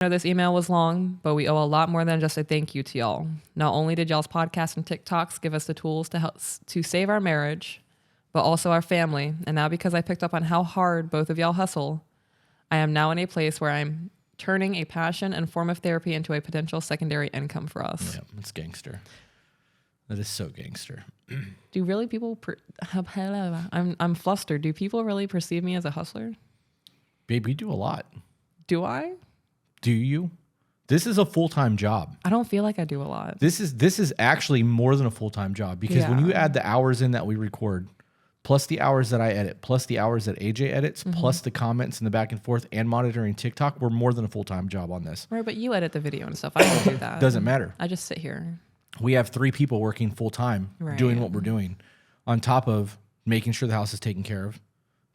I know this email was long, but we owe a lot more than just a thank you to y'all. Not only did y'all's podcasts and TikToks give us the tools to help to save our marriage, but also our family. And now because I picked up on how hard both of y'all hustle, I am now in a place where I'm turning a passion and form of therapy into a potential secondary income for us. Yeah, it's gangster. That is so gangster. Do really people... I'm flustered. Do people really perceive me as a hustler? Babe, you do a lot. Do I? Do you? This is a full-time job. I don't feel like I do a lot. This is actually more than a full-time job because when you add the hours in that we record, plus the hours that I edit, plus the hours that AJ edits, plus the comments and the back and forth and monitoring TikTok, we're more than a full-time job on this. Right, but you edit the video and stuff. I don't do that. Doesn't matter. I just sit here. We have 3 people working full-time doing what we're doing on top of making sure the house is taken care of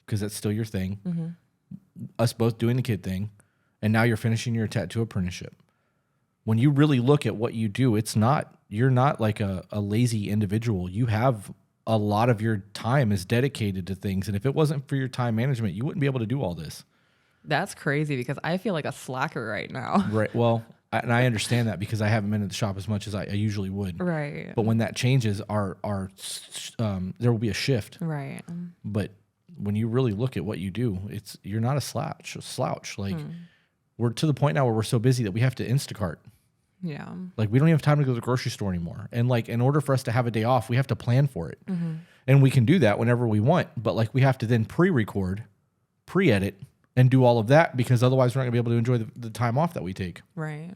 because that's still your thing. Us both doing the kid thing. And now you're finishing your tattoo apprenticeship. When you really look at what you do, you're not like a lazy individual. You have a lot of your time is dedicated to things. And if it wasn't for your time management, you wouldn't be able to do all this. That's crazy because I feel like a slacker right now. Right. Well, and I understand that because I haven't been at the shop as much as I usually would. Right. But when that changes, there will be a shift. Right. But when you really look at what you do, you're not a slouch. Like, we're to the point now where we're so busy that we have to Instacart. Yeah. Like, we don't even have time to go to the grocery store anymore. And like, in order for us to have a day off, we have to plan for it. And we can do that whenever we want. But like, we have to then pre-record, pre-edit, and do all of that because otherwise we're not gonna be able to enjoy the time off that we take. Right.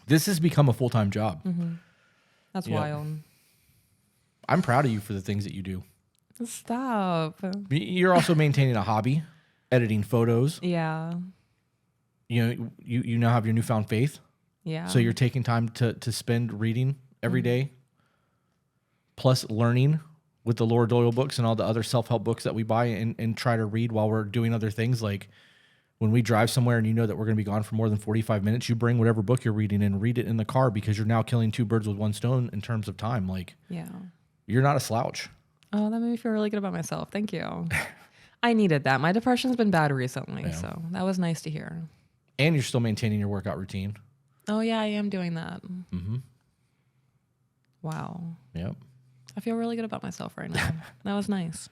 This has become a full-time job. That's wild. I'm proud of you for the things that you do. Stop. You're also maintaining a hobby, editing photos. Yeah. You now have your newfound faith. Yeah. So you're taking time to spend reading every day, plus learning with the Laura Doyle books and all the other self-help books that we buy and try to read while we're doing other things. Like when we drive somewhere and you know that we're going to be gone for more than 45 minutes, you bring whatever book you're reading and read it in the car because you're now killing 2 birds with 1 stone in terms of time. Like, you're not a slouch. Oh, that made me feel really good about myself. Thank you. I needed that. My depression's been bad recently, so that was nice to hear. And you're still maintaining your workout routine. Oh, yeah, I am doing that. Wow. Yep. I feel really good about myself right now. That was nice.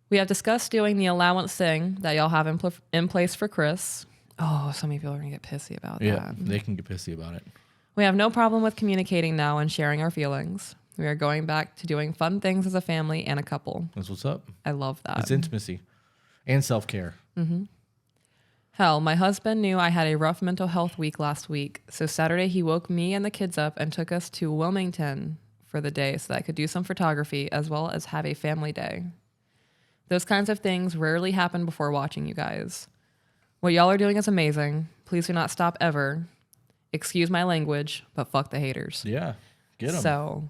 We have discussed doing the allowance thing that y'all have in place for Chris. Oh, so many people are going to get pissy about that. Yeah, they can get pissy about it. We have no problem with communicating now and sharing our feelings. We are going back to doing fun things as a family and a couple. That's what's up. I love that. It's intimacy and self-care. Hell, my husband knew I had a rough mental health week last week, so Saturday he woke me and the kids up and took us to Wilmington for the day so that I could do some photography as well as have a family day. Those kinds of things rarely happen before watching you guys. What y'all are doing is amazing. Please do not stop ever. Excuse my language, but fuck the haters. Yeah, get them. So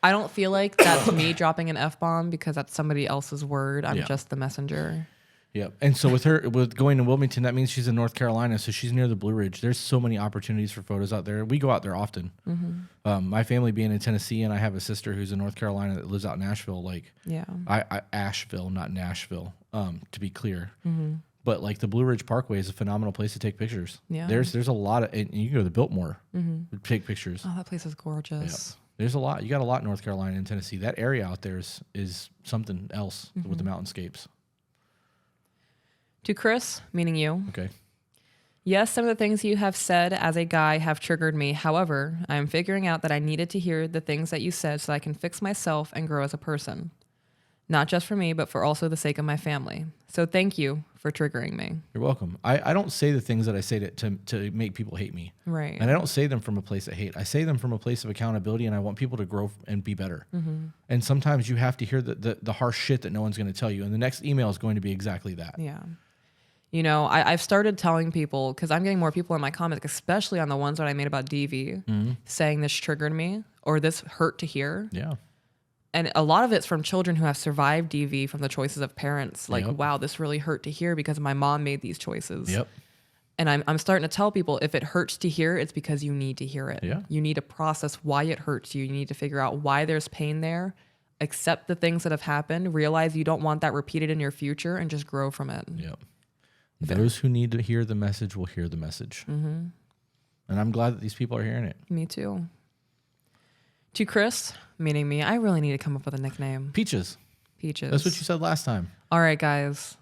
I don't feel like that's me dropping an F-bomb because that's somebody else's word. I'm just the messenger. Yep. And so with going to Wilmington, that means she's in North Carolina, so she's near the Blue Ridge. There's so many opportunities for photos out there. We go out there often. My family being in Tennessee, and I have a sister who's in North Carolina that lives out in Asheville. Like, Asheville, not Nashville, to be clear. But like the Blue Ridge Parkway is a phenomenal place to take pictures. Yeah. There's a lot of, and you can go to the Biltmore, take pictures. Oh, that place is gorgeous. Yep. There's a lot. You got a lot in North Carolina and Tennessee. That area out there is something else with the mountainscapes. To Chris, meaning you. Okay. Yes, some of the things you have said as a guy have triggered me. However, I am figuring out that I needed to hear the things that you said so that I can fix myself and grow as a person. Not just for me, but for also the sake of my family. So thank you for triggering me. You're welcome. I don't say the things that I say to make people hate me. Right. And I don't say them from a place of hate. I say them from a place of accountability, and I want people to grow and be better. And sometimes you have to hear the harsh shit that no one's going to tell you. And the next email is going to be exactly that. Yeah. You know, I've started telling people, because I'm getting more people in my comments, especially on the ones that I made about DV, saying this triggered me or this hurt to hear. Yeah. And a lot of it's from children who have survived DV from the choices of parents. Like, wow, this really hurt to hear because my mom made these choices. Yep. And I'm starting to tell people, if it hurts to hear, it's because you need to hear it. Yeah. You need to process why it hurts you. You need to figure out why there's pain there. Accept the things that have happened. Realize you don't want that repeated in your future and just grow from it. Yep. Those who need to hear the message will hear the message. Mm-hmm. And I'm glad that these people are hearing it. Me too. To Chris, meaning me, I really need to come up with a nickname. Peaches. Peaches. That's what you said last time. All right, guys.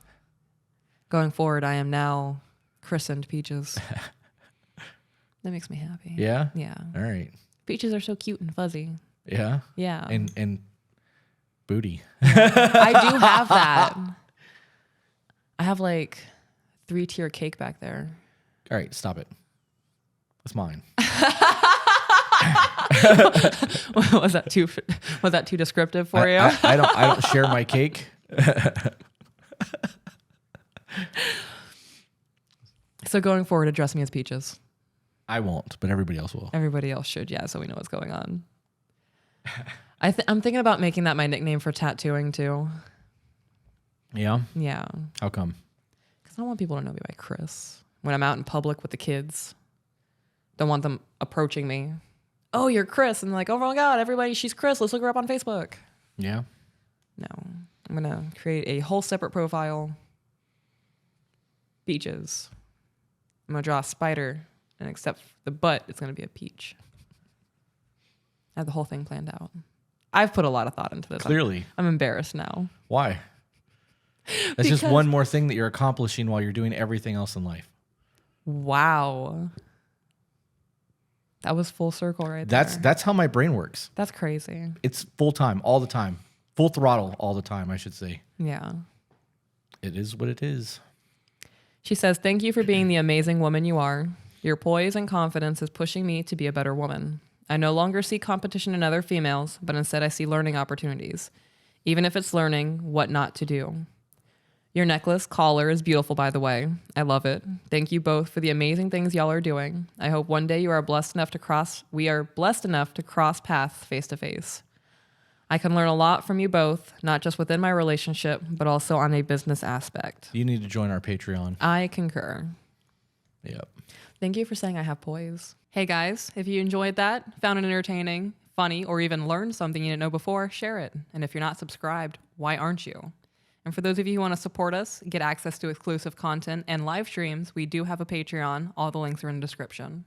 Going forward, I am now christened Peaches. That makes me happy. Yeah? Yeah. All right. Peaches are so cute and fuzzy. Yeah? Yeah. And booty. Yeah. I do have that. I have like 3-tier cake back there. All right, stop it. That's mine. Was that too descriptive for you? I don't share my cake. So going forward, address me as Peaches. I won't, but everybody else will. Everybody else should, yeah, so we know what's going on. I'm thinking about making that my nickname for tattooing too. Yeah? Yeah. How come? Because I don't want people to know me by Chris. When I'm out in public with the kids, don't want them approaching me. Oh, you're Chris. And like, oh my God, everybody, she's Chris. Let's look her up on Facebook. Yeah. No. I'm going to create a whole separate profile. Peaches. I'm going to draw a spider. And except the butt, it's going to be a peach. I have the whole thing planned out. I've put a lot of thought into this. Clearly. I'm embarrassed now. Why? That's just one more thing that you're accomplishing while you're doing everything else in life. Wow. That was full circle right there. That's how my brain works. That's crazy. It's full time, all the time. Full throttle all the time, I should say. Yeah. It is what it is. She says, thank you for being the amazing woman you are. Your poise and confidence is pushing me to be a better woman. I no longer see competition in other females, but instead I see learning opportunities, even if it's learning what not to do. Your necklace collar is beautiful, by the way. I love it. Thank you both for the amazing things y'all are doing. I hope one day we are blessed enough to cross paths face to face. I can learn a lot from you both, not just within my relationship, but also on a business aspect. You need to join our Patreon. I concur. Yep. Thank you for saying I have poise. Hey guys, if you enjoyed that, found it entertaining, funny, or even learned something you didn't know before, share it. And if you're not subscribed, why aren't you? And for those of you who want to support us, get access to exclusive content and live streams, we do have a Patreon. All the links are in the description.